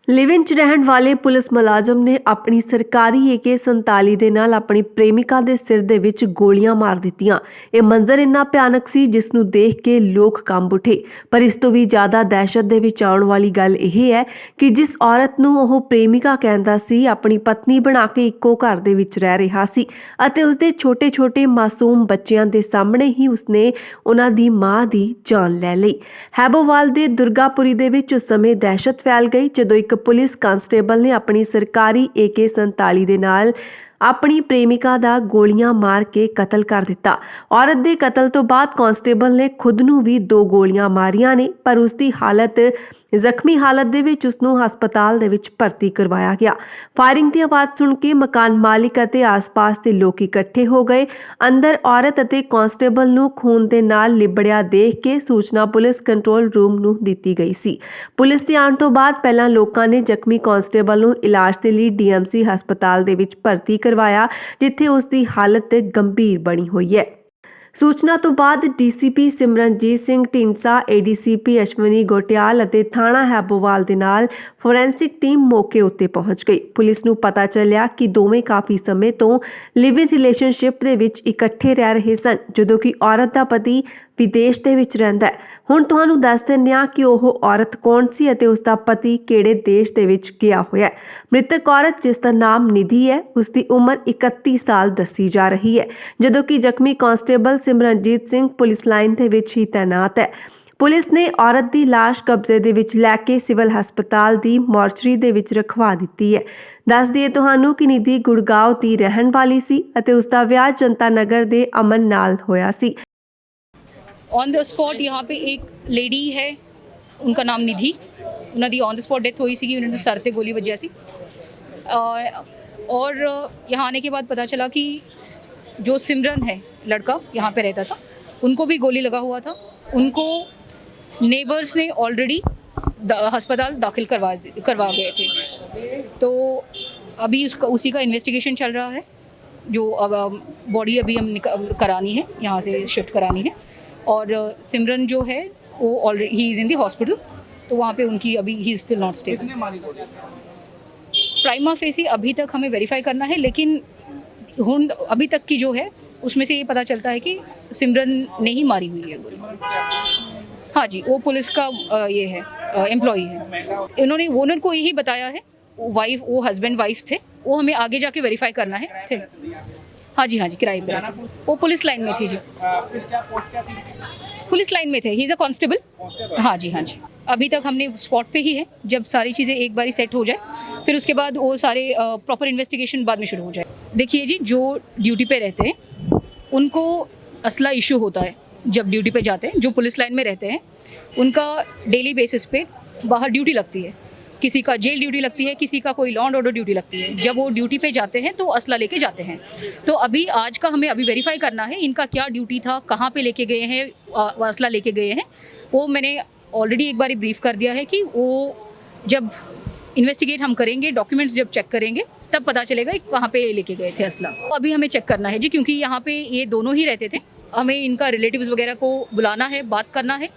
ਲਿਵ-ਇਨ 'ਚ ਰਹਿਣ ਵਾਲੇ ਪੁਲਿਸ ਮੁਲਾਜ਼ਮ ਨੇ ਆਪਣੀ ਸਰਕਾਰੀ AK-47 ਦੇ ਨਾਲ ਆਪਣੀ ਪ੍ਰੇਮਿਕਾ ਦੇ ਸਿਰ ਦੇ ਵਿੱਚ ਗੋਲੀਆਂ ਮਾਰ ਦਿੱਤੀਆਂ। ਇਹ ਮੰਜ਼ਰ ਇੰਨਾ ਭਿਆਨਕ ਸੀ ਜਿਸ ਨੂੰ ਦੇਖ ਕੇ ਲੋਕ ਕੰਬ ਉੱਠੇ। ਪਰ ਇਸ ਤੋਂ ਵੀ ਜ਼ਿਆਦਾ ਦਹਿਸ਼ਤ ਦੇ ਵਿੱਚ ਆਉਣ ਵਾਲੀ ਗੱਲ ਇਹ ਹੈ ਕਿ ਜਿਸ ਔਰਤ ਨੂੰ ਉਹ ਪ੍ਰੇਮਿਕਾ ਕਹਿੰਦਾ ਸੀ, ਆਪਣੀ ਪਤਨੀ ਬਣਾ ਕੇ ਇੱਕੋ ਘਰ ਦੇ ਵਿੱਚ ਰਹਿ ਰਿਹਾ ਸੀ ਅਤੇ ਉਸਦੇ ਛੋਟੇ-ਛੋਟੇ ਮਾਸੂਮ ਬੱਚਿਆਂ ਦੇ ਸਾਹਮਣੇ ਹੀ ਉਸਨੇ ਉਹਨਾਂ ਦੀ ਮਾਂ ਦੀ ਜਾਨ ਲੈ ਲਈ। ਹੈਬੋਵਾਲ ਦੇ ਦੁਰਗਾਪੁਰੀ ਦੇ ਵਿੱਚ ਉਸ ਸਮੇਂ ਦਹਿਸ਼ਤ ਫੈਲ ਗਈ ਜਦੋਂ ਇੱਕ ਪੁਲਿਸ ਕਾਂਸਟੇਬਲ ਨੇ ਆਪਣੀ ਸਰਕਾਰੀ AK-47 ਦੇ ਨਾਲ ਆਪਣੀ ਪ੍ਰੇਮਿਕਾ ਦਾ ਗੋਲੀਆਂ ਮਾਰ ਕੇ ਕਤਲ ਕਰ ਦਿੱਤਾ। ਔਰਤ ਦੇ ਕਤਲ ਤੋਂ ਬਾਅਦ ਕਾਂਸਟੇਬਲ ਨੇ ਖੁਦ ਨੂੰ ਵੀ 2 ਗੋਲੀਆਂ ਮਾਰੀਆਂ ਨੇ, ਪਰ ਉਸ ਦੀ ਹਾਲਤ ਜ਼ਖਮੀ ਹਾਲਤ ਦੇ ਵਿੱਚ ਉਸ ਨੂੰ ਹਸਪਤਾਲ ਦੇ ਵਿੱਚ ਭਰਤੀ ਕਰਵਾਇਆ ਗਿਆ। ਫਾਇਰਿੰਗ ਦੀ ਆਵਾਜ਼ ਸੁਣ ਕੇ ਮਕਾਨ ਮਾਲਿਕ ਅਤੇ ਆਸ-ਪਾਸ ਦੇ ਲੋਕ ਇਕੱਠੇ ਹੋ ਗਏ। ਅੰਦਰ ਔਰਤ ਅਤੇ ਕਾਂਸਟੇਬਲ ਨੂੰ ਖੂਨ ਦੇ ਨਾਲ ਲਿਬੜਿਆ ਦੇਖ ਕੇ ਸੂਚਨਾ ਪੁਲਿਸ ਕੰਟਰੋਲ ਰੂਮ ਨੂੰ ਦਿੱਤੀ ਗਈ ਸੀ। ਪੁਲਿਸ ਦੇ ਆਉਣ ਤੋਂ ਬਾਅਦ ਪਹਿਲਾਂ ਲੋਕਾਂ ਨੇ ਜ਼ਖਮੀ ਕਾਂਸਟੇਬਲ ਨੂੰ ਇਲਾਜ ਦੇ ਲਈ DMC ਹਸਪਤਾਲ ਦੇ ਵਿੱਚ ਭਰਤੀ ਕਰਵਾਇਆ, ਜਿੱਥੇ ਉਸ ਦੀ ਹਾਲਤ ਗੰਭੀਰ ਬਣੀ ਹੋਈ ਹੈ। ਸੂਚਨਾ ਤੋਂ ਬਾਅਦ DCP ਸਿਮਰਨਜੀਤ ਸਿੰਘ ਢੀਂਡਸਾ, ADCP ਅਸ਼ਵਨੀ ਗੋਟਿਆਲ ਅਤੇ ਥਾਣਾ ਹੈਬੋਵਾਲ ਦੇ ਨਾਲ ਫੋਰੈਂਸਿਕ ਟੀਮ ਮੌਕੇ ਉੱਤੇ ਪਹੁੰਚ ਗਈ। ਪੁਲਿਸ ਨੂੰ ਪਤਾ ਚੱਲਿਆ ਕਿ ਦੋਵੇਂ ਕਾਫੀ ਸਮੇਂ ਤੋਂ ਲਿਵ ਇਨ ਰਿਲੇਸ਼ਨਸ਼ਿਪ ਦੇ ਵਿੱਚ ਇਕੱਠੇ ਰਹਿ ਰਹੇ ਸਨ, ਜਦੋਂ ਕਿ ਔਰਤ ਦਾ ਪਤੀ ਵਿਦੇਸ਼ ਦੇ ਵਿੱਚ ਰਹਿੰਦਾ ਹੈ। ਹੁਣ ਤੁਹਾਨੂੰ ਦੱਸ ਦਿੰਦੇ ਹਾਂ ਕਿ ਉਹ ਔਰਤ ਕੌਣ ਸੀ ਅਤੇ ਉਸ ਦਾ ਪਤੀ ਕਿਹੜੇ ਦੇਸ਼ ਦੇ ਵਿੱਚ ਗਿਆ ਹੋਇਆ ਹੈ। ਮ੍ਰਿਤਕ ਔਰਤ, ਜਿਸ ਦਾ ਨਾਮ ਨਿਧੀ ਹੈ, ਉਸ ਦੀ ਉਮਰ 31 ਸਾਲ ਦੱਸੀ ਜਾ ਰਹੀ ਹੈ, ਜਦੋਂ ਕਿ ਜ਼ਖਮੀ constable Simranjit Singh police line ਦੇ ਵਿੱਚ ਹੀ ਤੈਨਾਤ ਹੈ। ਪੁਲਿਸ ਨੇ ਔਰਤ ਦੀ ਲਾਸ਼ ਕਬਜ਼ੇ ਦੇ ਵਿੱਚ ਲੈ ਕੇ ਸਿਵਲ ਹਸਪਤਾਲ ਦੀ ਮੋਰਚਰੀ ਦੇ ਵਿੱਚ ਰਖਵਾ ਦਿੱਤੀ ਹੈ। ਦੱਸ ਦਈਏ ਤੁਹਾਨੂੰ ਕਿ ਨਿਧੀ ਗੁੜਗਾਉਂ ਦੀ ਰਹਿਣ ਵਾਲੀ ਸੀ ਅਤੇ ਉਸ ਦਾ ਵਿਆਹ ਜਨਤਾ ਨਗਰ ਦੇ ਅਮਨ ਨਾਲ ਹੋਇਆ ਸੀ। ऑन द स्पॉट यहाँ पे एक लेडी है, उनका नाम निधि, उन्हों दी ऑन द स्पॉट डेथ हुई सी, उन्होंने सर ते गोली वजह सी। और यहाँ आने के बाद पता चला कि जो सिमरन है लड़का यहाँ पे रहता था, उनको भी गोली लगा हुआ था। उनको नेबर्स ने ऑलरेडी अस्पताल दाखिल करवा गए थे। तो अभी उसी का इन्वेस्टिगेशन चल रहा है। जो अब बॉडी अभी हम करानी है, यहाँ से शिफ्ट करानी है। और सिमरन जो है वो already he is in the hospital, तो वहाँ पे उनकी अभी he is still not stable. किसने मारी गोली? प्राइमा फेसी अभी तक हमें वेरीफाई करना है, लेकिन अभी तक की जो है उसमें से ये पता चलता है कि सिमरन ने ही मारी हुई है गोली। हाँ जी, वो पुलिस का ये है एम्प्लॉई है। इन्होंने ओनर को यही बताया है, वो हस्बैंड वाइफ थे, वो हमें आगे जाके वेरीफाई करना है। हाँ जी, किराए पे रहते। वो पुलिस लाइन में थी जी। पुलिस लाइन में थे, ही इज़ अ कांस्टेबल। हाँ जी। अभी तक हमने स्पॉट पे ही है। जब सारी चीज़ें एक बारी सेट हो जाए, फिर उसके बाद वो सारे प्रॉपर इन्वेस्टिगेशन बाद में शुरू हो जाए। देखिए जी, जो ड्यूटी पे रहते हैं उनको असला इशू होता है जब ड्यूटी पे जाते हैं। जो पुलिस लाइन में रहते हैं उनका डेली बेसिस पे बाहर ड्यूटी लगती है। किसी का जेल ड्यूटी लगती है, किसी का कोई लॉ एंड ऑर्डर ड्यूटी लगती है। जब वो ड्यूटी पे जाते हैं तो असला लेके जाते हैं। तो अभी आज का हमें अभी वेरीफाई करना है इनका क्या ड्यूटी था, कहाँ पे लेके गए हैं, असला लेके गए हैं। वो मैंने ऑलरेडी एक बार ब्रीफ कर दिया है कि वो जब इन्वेस्टिगेट हम करेंगे, डॉक्यूमेंट्स जब चेक करेंगे, तब पता चलेगा कहाँ पे लेके गए थे असला। अभी हमें चेक करना है जी, क्योंकि यहाँ पे ये दोनों ही रहते थे। हमें इनका रिलेटिव्स वगैरह को बुलाना है, बात करना है।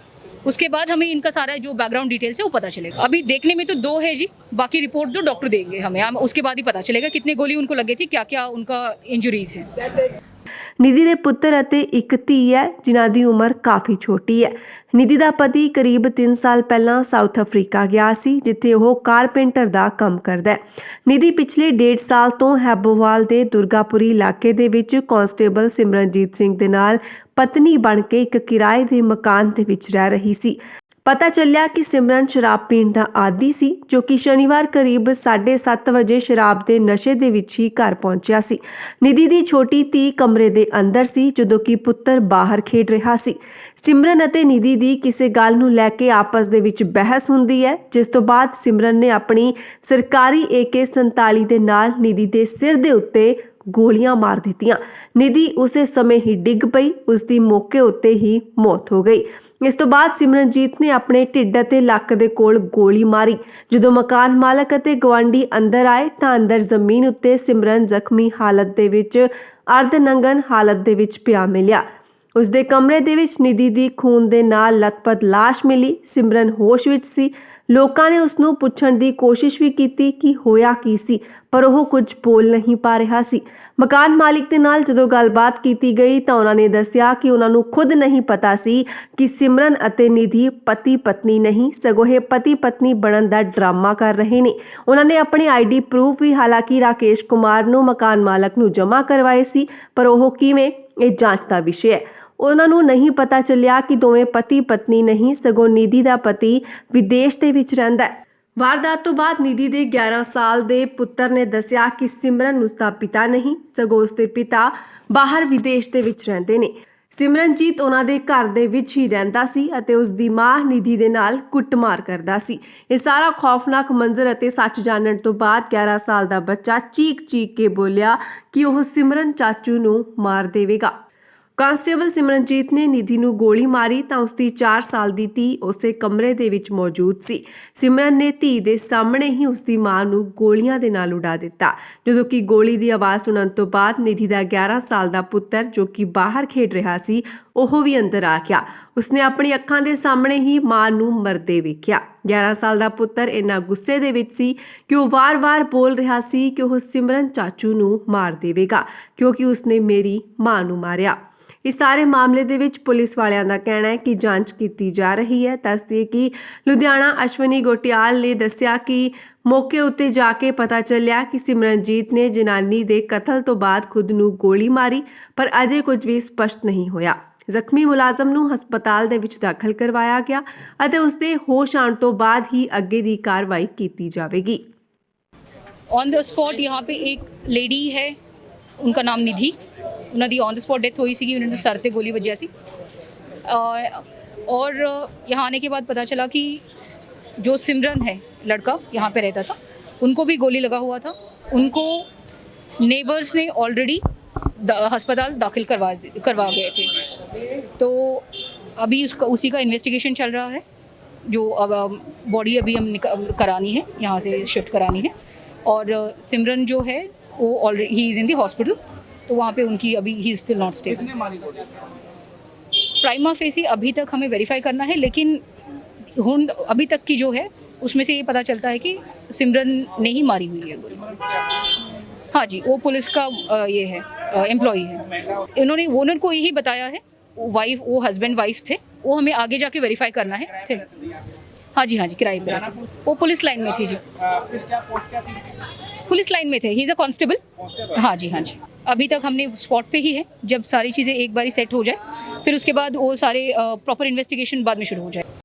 उसके बाद हमें इनका सारा जो बैकग्राउंड डिटेल्स है वो पता चलेगा। अभी देखने में तो 2 है जी, बाकी रिपोर्ट तो डॉक्टर देंगे हमें, हम उसके बाद ही पता चलेगा कितने गोली उनको लगे थी, क्या क्या उनका इंजरीज हैं। ਨਿਧੀ ਦੇ ਪੁੱਤਰ ਅਤੇ ਇੱਕ ਧੀ ਹੈ, ਜਿਨ੍ਹਾਂ ਦੀ ਉਮਰ ਕਾਫੀ ਛੋਟੀ ਹੈ। ਨਿਧੀ ਦਾ ਪਤੀ ਕਰੀਬ 3 ਸਾਲ ਪਹਿਲਾਂ ਸਾਊਥ ਅਫਰੀਕਾ ਗਿਆ ਸੀ, ਜਿੱਥੇ ਉਹ ਕਾਰਪੈਂਟਰ ਦਾ ਕੰਮ ਕਰਦਾ ਹੈ। ਨਿਧੀ ਪਿਛਲੇ 1.5 ਸਾਲ ਤੋਂ ਹੈਬੋਵਾਲ ਦੇ ਦੁਰਗਾਪੁਰੀ ਇਲਾਕੇ ਦੇ ਵਿੱਚ ਕਾਂਸਟੇਬਲ ਸਿਮਰਨਜੀਤ ਸਿੰਘ ਦੇ ਨਾਲ ਪਤਨੀ ਬਣ ਕੇ ਇੱਕ ਕਿਰਾਏ ਦੇ ਮਕਾਨ ਦੇ ਵਿੱਚ ਰਹਿ ਰਹੀ ਸੀ। ਪਤਾ ਚੱਲਿਆ ਕਿ ਸਿਮਰਨ ਸ਼ਰਾਬ ਪੀਣ ਦਾ ਆਦੀ ਸੀ, ਜੋ ਕਿ ਸ਼ਨੀਵਾਰ ਕਰੀਬ 7:30 ਵਜੇ ਸ਼ਰਾਬ ਦੇ ਨਸ਼ੇ ਦੇ ਵਿੱਚ ਹੀ ਘਰ ਪਹੁੰਚਿਆ ਸੀ। ਨਿਧੀ ਦੀ ਛੋਟੀ ਧੀ ਕਮਰੇ ਦੇ ਅੰਦਰ ਸੀ, ਜਦੋਂ ਕਿ ਪੁੱਤਰ ਬਾਹਰ ਖੇਡ ਰਿਹਾ ਸੀ। ਸਿਮਰਨ ਅਤੇ ਨਿਧੀ ਦੀ ਕਿਸੇ ਗੱਲ ਨੂੰ ਲੈ ਕੇ ਆਪਸ ਦੇ ਵਿੱਚ ਬਹਿਸ ਹੁੰਦੀ ਹੈ, ਜਿਸ ਤੋਂ ਬਾਅਦ ਸਿਮਰਨ ਨੇ ਆਪਣੀ ਸਰਕਾਰੀ AK-47 ਦੇ ਨਾਲ ਨਿਧੀ ਦੇ ਸਿਰ ਦੇ ਉੱਤੇ ਗੋਲੀਆਂ ਮਾਰ ਦਿੱਤੀਆਂ। ਨਿਧੀ ਉਸੇ ਸਮੇਂ ਹੀ ਡਿੱਗ ਪਈ, ਉਸ ਦੀ ਮੌਕੇ ਉੱਤੇ ਹੀ ਮੌਤ ਹੋ ਗਈ। ਇਸ ਤੋਂ ਬਾਅਦ ਸਿਮਰਨਜੀਤ ਨੇ ਆਪਣੇ ਢਿੱਡ ਅਤੇ ਲੱਕ ਦੇ ਕੋਲ ਗੋਲੀ ਮਾਰੀ। ਜਦੋਂ ਮਕਾਨ ਮਾਲਕ ਅਤੇ ਗਵਾਂਢੀ ਅੰਦਰ ਆਏ ਤਾਂ ਅੰਦਰ ਜ਼ਮੀਨ ਉੱਤੇ ਸਿਮਰਨ ਜ਼ਖਮੀ ਹਾਲਤ ਦੇ ਵਿੱਚ ਅਰਧ-ਨੰਗਨ ਹਾਲਤ ਦੇ ਵਿੱਚ ਪਿਆ ਮਿਲਿਆ। ਉਸ ਦੇ ਕਮਰੇ ਦੇ ਵਿੱਚ ਨਿਧੀ ਦੀ ਖੂਨ ਦੇ ਨਾਲ ਲਥਪਥ ਲਾਸ਼ ਮਿਲੀ। ਸਿਮਰਨ ਹੋਸ਼ ਵਿੱਚ ਸੀ। ਲੋਕਾਂ ਨੇ ਉਸ ਨੂੰ ਪੁੱਛਣ ਦੀ ਕੋਸ਼ਿਸ਼ ਵੀ ਕੀਤੀ ਕਿ ਹੋਇਆ ਕੀ ਸੀ, ਪਰ ਉਹ ਕੁਝ ਬੋਲ ਨਹੀਂ ਪਾ ਰਿਹਾ ਸੀ। ਮਕਾਨ ਮਾਲਿਕ ਦੇ ਨਾਲ ਜਦੋਂ ਗੱਲਬਾਤ ਕੀਤੀ ਗਈ ਤਾਂ ਉਹਨਾਂ ਨੇ ਦੱਸਿਆ ਕਿ ਉਹਨਾਂ ਨੂੰ ਖੁਦ ਨਹੀਂ ਪਤਾ ਸੀ ਕਿ ਸਿਮਰਨ ਅਤੇ ਨਿਧੀ ਪਤੀ ਪਤਨੀ ਨਹੀਂ, ਸਗੋਂ ਇਹ ਪਤੀ ਪਤਨੀ ਬਣਨ ਦਾ ਡਰਾਮਾ ਕਰ ਰਹੇ ਨੇ। ਉਹਨਾਂ ਨੇ ਆਪਣੇ ਆਈਡੀ ਪ੍ਰੂਫ ਵੀ ਹਾਲਾਂਕਿ ਰਾਕੇਸ਼ ਕੁਮਾਰ ਨੂੰ ਮਕਾਨ ਮਾਲਕ ਨੂੰ ਜਮ੍ਹਾਂ ਕਰਵਾਏ ਸੀ, ਪਰ ਉਹ ਕਿਵੇਂ, ਇਹ ਜਾਂਚ ਦਾ ਵਿਸ਼ਾ ਹੈ। ਉਹਨਾਂ ਨੂੰ ਨਹੀਂ ਪਤਾ ਚੱਲਿਆ ਕਿ ਦੋਵੇਂ ਪਤੀ ਪਤਨੀ ਨਹੀਂ, ਸਗੋਂ ਨਿਧੀ ਦਾ ਪਤੀ ਵਿਦੇਸ਼ ਦੇ ਵਿੱਚ ਰਹਿੰਦਾ ਹੈ। ਵਾਰਦਾਤ ਤੋਂ ਬਾਅਦ ਨਿਧੀ ਦੇ 11 ਸਾਲ ਦੇ ਪੁੱਤਰ ਨੇ ਦੱਸਿਆ ਕਿ ਸਿਮਰਨ ਉਸ ਦਾ ਪਿਤਾ ਨਹੀਂ, ਸਗੋਂ ਉਸ ਦੇ ਪਿਤਾ ਬਾਹਰ ਵਿਦੇਸ਼ ਦੇ ਵਿੱਚ ਰਹਿੰਦੇ ਨੇ। ਸਿਮਰਨਜੀਤ ਉਹਨਾਂ ਦੇ ਘਰ ਦੇ ਵਿੱਚ ਹੀ ਰਹਿੰਦਾ ਸੀ ਅਤੇ ਉਸ ਦੀ ਮਾਂ ਨਿਧੀ ਦੇ ਨਾਲ ਕੁੱਟਮਾਰ ਕਰਦਾ ਸੀ। ਇਹ ਸਾਰਾ ਖੌਫਨਾਕ ਮੰਜ਼ਰ ਅਤੇ ਸੱਚ ਜਾਣਨ ਤੋਂ ਬਾਅਦ 11 ਸਾਲ ਦਾ ਬੱਚਾ ਚੀਕ-ਚੀਕ ਕੇ ਬੋਲਿਆ ਕਿ ਉਹ ਸਿਮਰਨ ਚਾਚੂ ਨੂੰ ਮਾਰ ਦੇਵੇਗਾ। ਕਾਂਸਟੇਬਲ ਸਿਮਰਨਜੀਤ ਨੇ ਨਿਧੀ ਨੂੰ ਗੋਲੀ ਮਾਰੀ ਤਾਂ ਉਸ ਦੀ 4 ਸਾਲ ਦੀ ਧੀ ਉਸੇ ਕਮਰੇ ਦੇ ਵਿੱਚ ਮੌਜੂਦ ਸੀ। ਸਿਮਰਨ ਨੇ ਧੀ ਦੇ ਸਾਹਮਣੇ ਹੀ ਉਸ ਦੀ ਮਾਂ ਨੂੰ ਗੋਲੀਆਂ ਦੇ ਨਾਲ ਉਡਾ ਦਿੱਤਾ। ਜਦੋਂ ਕਿ ਗੋਲੀ ਦੀ ਆਵਾਜ਼ ਸੁਣਨ ਤੋਂ ਬਾਅਦ ਨਿਧੀ ਦਾ 11 ਸਾਲ ਦਾ ਪੁੱਤਰ, ਜੋ ਕਿ ਬਾਹਰ ਖੇਡ ਰਿਹਾ ਸੀ, ਉਹ ਵੀ ਅੰਦਰ ਆ ਗਿਆ। ਉਸਨੇ ਆਪਣੀ ਅੱਖਾਂ ਦੇ ਸਾਹਮਣੇ ਹੀ ਮਾਂ ਨੂੰ ਮਰਦੇ ਵੇਖਿਆ। 11 ਸਾਲ ਦਾ ਪੁੱਤਰ ਇੰਨਾ ਗੁੱਸੇ ਦੇ ਵਿੱਚ ਸੀ ਕਿ ਉਹ ਵਾਰ-ਵਾਰ ਬੋਲ ਰਿਹਾ ਸੀ ਕਿ ਉਹ ਸਿਮਰਨ ਚਾਚੂ ਨੂੰ ਮਾਰ ਦੇਵੇਗਾ ਕਿਉਂਕਿ ਉਸਨੇ ਮੇਰੀ ਮਾਂ ਨੂੰ ਮਾਰਿਆ। ਇਸ ਸਾਰੇ ਮਾਮਲੇ ਦੇ ਵਿੱਚ ਪੁਲਿਸ ਵਾਲਿਆਂ ਦਾ ਕਹਿਣਾ ਹੈ ਕਿ ਜਾਂਚ ਕੀਤੀ ਜਾ ਰਹੀ ਹੈ। ਦੱਸਦੇ ਕਿ ਲੁਧਿਆਣਾ ਅਸ਼ਵਨੀ ਗੋਟਿਆਲ ਨੇ ਦੱਸਿਆ ਕਿ ਮੌਕੇ ਉੱਤੇ ਜਾ ਕੇ ਪਤਾ ਚੱਲਿਆ ਕਿ ਸਿਮਰਨਜੀਤ ਨੇ ਜਨਾਨੀ ਦੇ ਕਤਲ ਤੋਂ ਬਾਅਦ ਖੁਦ ਨੂੰ ਗੋਲੀ ਮਾਰੀ, ਪਰ ਅਜੇ ਕੁਝ ਵੀ ਸਪਸ਼ਟ ਨਹੀਂ ਹੋਇਆ। ਜ਼ਖਮੀ ਮੁਲਾਜ਼ਮ ਨੂੰ ਹਸਪਤਾਲ ਦੇ ਵਿੱਚ ਦਾਖਲ ਕਰਵਾਇਆ ਗਿਆ ਅਤੇ ਉਸ ਦੇ ਹੋਸ਼ ਆਉਣ ਤੋਂ ਬਾਅਦ ਹੀ ਅੱਗੇ ਦੀ ਕਾਰਵਾਈ ਕੀਤੀ ਜਾਵੇਗੀ। ऑन द स्पॉट यहाँ पे एक लेडी है, उनका नाम निधि, ਉਹਨਾਂ ਦੀ ऑन द स्पॉट डेथ हुई सी, उन्होंने सर पे गोली बजा सी। और यहाँ आने के बाद पता चला कि जो सिमरन है लड़का यहाँ पे रहता था, उनको भी गोली लगा हुआ था। उनको नेबर्स ने ऑलरेडी अस्पताल दाखिल करवा गए थे। तो अभी उसी का इन्वेस्टिगेशन चल रहा है। जो अब बॉडी अभी हम करानी है, यहाँ से शिफ्ट करानी है। और सिमरन जो है वो already he is in the hospital, तो वहाँ पे उनकी अभी he still not stable. Prima facie अभी तक हमें वेरीफाई करना है, लेकिन अभी तक की जो है उसमें से ये पता चलता है कि सिमरन ने ही मारी हुई है गोली। हाँ जी, वो पुलिस का ये है, एम्प्लॉई है। इन्होंने ओनर को यही बताया है, वो हस्बैंड वाइफ थे, वो हमें आगे जाके वेरीफाई करना है। थे हाँ जी, किराए पे वो पुलिस लाइन में थी जी। पुलिस लाइन में थे, ही इज़ अ कांस्टेबल। हाँ जी। अभी तक हमने स्पॉट पे ही है। जब सारी चीज़ें एक बारी सेट हो जाए, फिर उसके बाद वो सारे प्रॉपर इन्वेस्टिगेशन बाद में शुरू हो जाए।